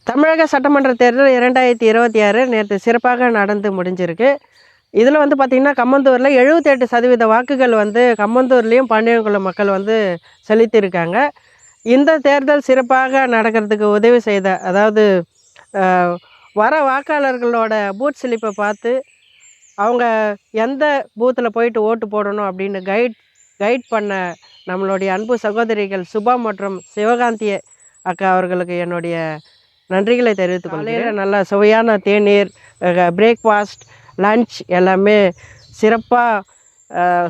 தமிழக சட்டமன்ற தேர்தல் 2026 நேற்று சிறப்பாக நடந்து முடிஞ்சிருக்கு. இதில் வந்து பார்த்திங்கன்னா, கம்மந்தூரில் 78% வாக்குகள் வந்து கம்மந்தூர்லேயும் பாண்டியங்குளம் மக்கள் வந்து செலுத்தியிருக்காங்க. இந்த தேர்தல் சிறப்பாக நடக்கிறதுக்கு உதவி செய்த, அதாவது வர வாக்காளர்களோட பூத் ஸ்லிப்பை பார்த்து அவங்க எந்த பூத்தில் போயிட்டு ஓட்டு போடணும் அப்படின்னு கைட் பண்ண நம்மளுடைய அன்பு சகோதரிகள் சுபா மற்றும் சிவகாந்தி அக்கா அவர்களுக்கு என்னுடைய நன்றிகளை தெரிவித்துக் கொள்கிறேன். நல்ல சுவையான தேநீர், பிரேக்ஃபாஸ்ட், லன்ச் எல்லாமே சிறப்பாக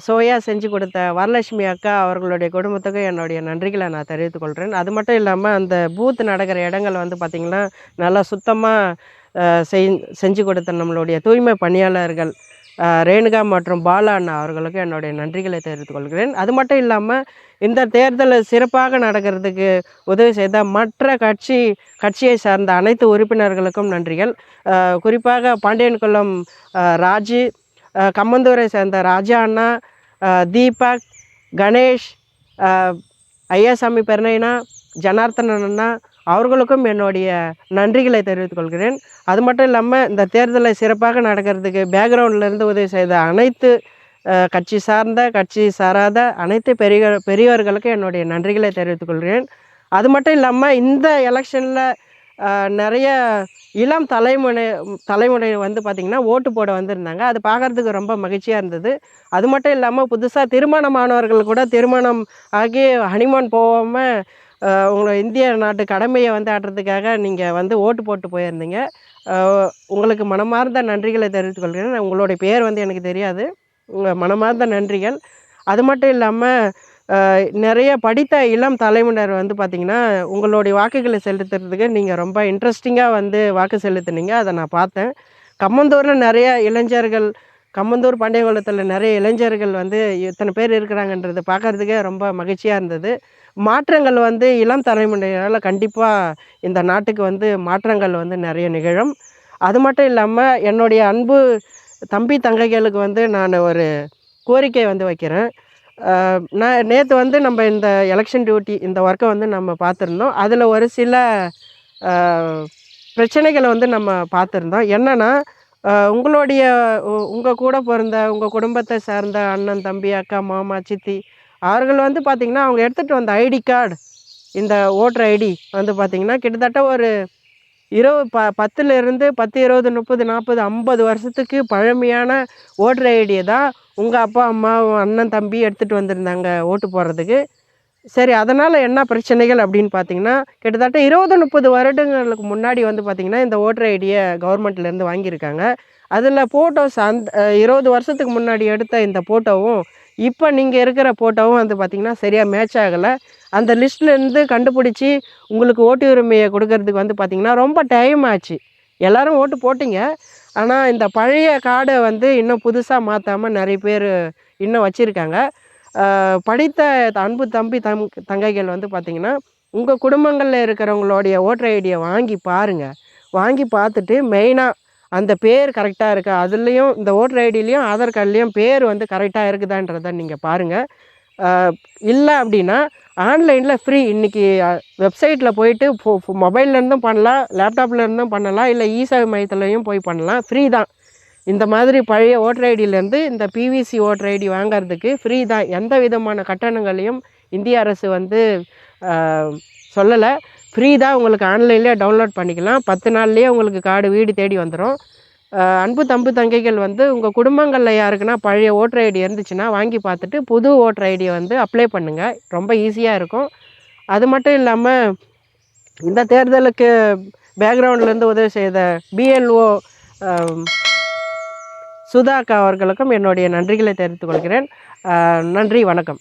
சுவையாக செஞ்சு கொடுத்த வரலட்சுமி அக்கா அவர்களுடைய குடும்பத்துக்கு என்னுடைய நன்றிகளை நான் தெரிவித்துக் கொள்கிறேன். அது மட்டும் இல்லாமல் அந்த பூத் நடக்கிற இடங்கள் வந்து பார்த்திங்கன்னா நல்லா சுத்தமாக செஞ்சு கொடுத்த நம்மளுடைய தூய்மை பணியாளர்கள் ரேணுகா மற்றும் பாலா அண்ணா அவர்களுக்கு என்னுடைய நன்றிகளை தெரிவித்துக் கொள்கிறேன். அது மட்டும் இல்லாமல் இந்த தேர்தல் சிறப்பாக நடக்கிறதுக்கு உதவி செய்த மற்ற கட்சியை சார்ந்த அனைத்து உறுப்பினர்களுக்கும் நன்றிகள். குறிப்பாக பாண்டியன்குளம் ராஜு, கம்மந்தூரை சேர்ந்த ராஜா அண்ணா, தீபக், கணேஷ், ஐயாசாமி பெருனைனா, ஜனார்த்தனன் அண்ணா அவர்களுக்கும் என்னுடைய நன்றிகளை தெரிவித்துக் கொள்கிறேன். அது மட்டும் இல்லாமல் இந்த தேர்தலை சிறப்பாக நடக்கிறதுக்கு பேக்ரவுண்ட்லேருந்து உதவி செய்த அனைத்து கட்சி சார்ந்த கட்சி சாராத அனைத்து பெரியவர்களுக்கு என்னுடைய நன்றிகளை தெரிவித்துக் கொள்கிறேன். அது மட்டும் இல்லாமல் இந்த எலெக்ஷனில் நிறைய இளம் தலைமுறை வந்து பார்த்திங்கன்னா ஓட்டு போட வந்திருந்தாங்க. அது பார்க்குறதுக்கு ரொம்ப மகிழ்ச்சியாக இருந்தது. அது மட்டும் இல்லாமல் புதுசாக திருமணமானவர்கள் கூட திருமணம் ஆகி ஹனிமூன் போகாமல் உங்களை இந்திய நாட்டு கடமையை வந்து ஆட்டுறதுக்காக நீங்கள் வந்து ஓட்டு போட்டு போயிருந்தீங்க. உங்களுக்கு மனமார்ந்த நன்றிகளை தெரிவித்துக் கொள்கிறேன். உங்களுடைய பேர் வந்து எனக்கு தெரியாது. உங்கள் மனமார்ந்த நன்றிகள். அது மட்டும் இல்லாமல் நிறைய படித்த இளம் தலைமுறையினர் வந்து பார்த்திங்கன்னா உங்களுடைய வாக்குகளை செலுத்துறதுக்கு நீங்கள் ரொம்ப இன்ட்ரெஸ்டிங்காக வந்து வாக்கு செலுத்துனீங்க. அதை நான் பார்த்தேன். கம்மந்தூரில் நிறைய இளைஞர்கள், கம்மந்தூர் பாண்டியங்குளத்தில் நிறைய இளைஞர்கள் வந்து இத்தனை பேர் இருக்கிறாங்கன்றது பார்க்குறதுக்கே ரொம்ப மகிழ்ச்சியாக இருந்தது. மாற்றங்கள் வந்து இளம் தலைமுறையினால் கண்டிப்பாக இந்த நாட்டுக்கு வந்து மாற்றங்கள் வந்து நிறைய நிகழும். அது மட்டும் இல்லாமல் என்னுடைய அன்பு தம்பி தங்கைகளுக்கு வந்து நான் ஒரு கோரிக்கை வந்து வைக்கிறேன். நான் நேற்று வந்து நம்ம இந்த எலெக்ஷன் டியூட்டி இந்த ஒர்க்கை வந்து நம்ம பார்த்துருந்தோம். அதில் ஒரு சில பிரச்சனைகளை வந்து நம்ம பார்த்துருந்தோம். என்னென்னா, உங்கள் கூட பிறந்த உங்கள் குடும்பத்தை சார்ந்த அண்ணன், தம்பி, அக்கா, மாமா, சித்தி அவர்கள் வந்து பார்த்திங்கன்னா அவங்க எடுத்துகிட்டு வந்த ஐடி கார்டு, இந்த ஓட்டர் ஐடி வந்து பார்த்திங்கன்னா கிட்டத்தட்ட ஒரு 10லேருந்து 10, 20, 30, 40, 50 வருஷத்துக்கு பழமையான ஓட்டர் ஐடியை தான் உங்கள் அப்பா, அம்மா, அண்ணன், தம்பி எடுத்துகிட்டு வந்திருந்தாங்க ஓட்டு போடுறதுக்கு. சரி, அதனால் என்ன பிரச்சனைகள் அப்படின்னு பார்த்திங்கன்னா, கிட்டத்தட்ட 20, 30 வருடங்களுக்கு முன்னாடி வந்து பார்த்திங்கன்னா இந்த ஓட்டர் ஐடியை கவர்மெண்ட்லேருந்து வாங்கியிருக்காங்க. அதில் ஃபோட்டோஸ் 20 வருஷத்துக்கு முன்னாடி எடுத்த இந்த ஃபோட்டோவும் இப்போ நீங்கள் இருக்கிற ஃபோட்டோவும் வந்து பார்த்திங்கன்னா சரியாக மேட்ச் ஆகலை. அந்த லிஸ்ட்லேருந்து கண்டுபிடிச்சி உங்களுக்கு ஓட்டு உரிமையை கொடுக்கறதுக்கு வந்து பார்த்திங்கன்னா ரொம்ப டைம் ஆச்சு. எல்லோரும் ஓட்டு போட்டிங்க. ஆனால் இந்த பழைய கார்டை வந்து இன்னும் புதுசாக மாற்றாமல் நிறைய பேர் இன்னும் வச்சுருக்காங்க. படித்த அன்பு தம்பி தங்கைகள் வந்து பார்த்திங்கன்னா உங்கள் குடும்பங்களில் இருக்கிறவங்களுடைய ஓட்டர் ஐடியை வாங்கி பாருங்கள். வாங்கி பார்த்துட்டு மெயினாக அந்த பேர் கரெக்டாக இருக்கா, அதுலேயும் இந்த ஓட்டர் ஐடியிலையும் ஆதார் கார்டுலேயும் பேர் வந்து கரெக்டாக இருக்குதான்றதை நீங்கள் பாருங்கள். இல்லை அப்படின்னா ஆன்லைனில் ஃப்ரீ இன்றைக்கி வெப்சைட்டில் போயிட்டு மொபைல்லேருந்தும் பண்ணலாம், லேப்டாப்லேருந்தும் பண்ணலாம், இல்லை இசேவை மையத்துலையும் போய் பண்ணலாம். ஃப்ரீ தான். இந்த மாதிரி பழைய ஓட்டர் ஐடியிலேருந்து இந்த பிவிசி ஓட்டர் ஐடி வாங்கிறதுக்கு ஃப்ரீ தான். எந்த விதமான கட்டணங்களையும் இந்திய அரசு வந்து சொல்லலை. ஃப்ரீ தான். உங்களுக்கு ஆன்லைன்லேயே டவுன்லோட் பண்ணிக்கலாம். 10 நாள்லேயே உங்களுக்கு கார்டு வீடு தேடி வந்துடும். அன்பு தங்கைகள் வந்து உங்கள் குடும்பங்களில் யாருக்குன்னா பழைய ஓட்டர் ஐடி இருந்துச்சுன்னா வாங்கி பார்த்துட்டு புது ஓட்டர் ஐடியை வந்து அப்ளை பண்ணுங்கள். ரொம்ப ஈஸியாக இருக்கும். அது மட்டும் இல்லாமல் இந்த தேர்தலுக்கு பேக்ரவுண்ட்லேருந்து உதவி செய்த பிஎல்ஓ சுதாக்கா அவர்களுக்கும் என்னுடைய நன்றிகளை தெரிவித்துக் கொள்கிறேன். நன்றி, வணக்கம்.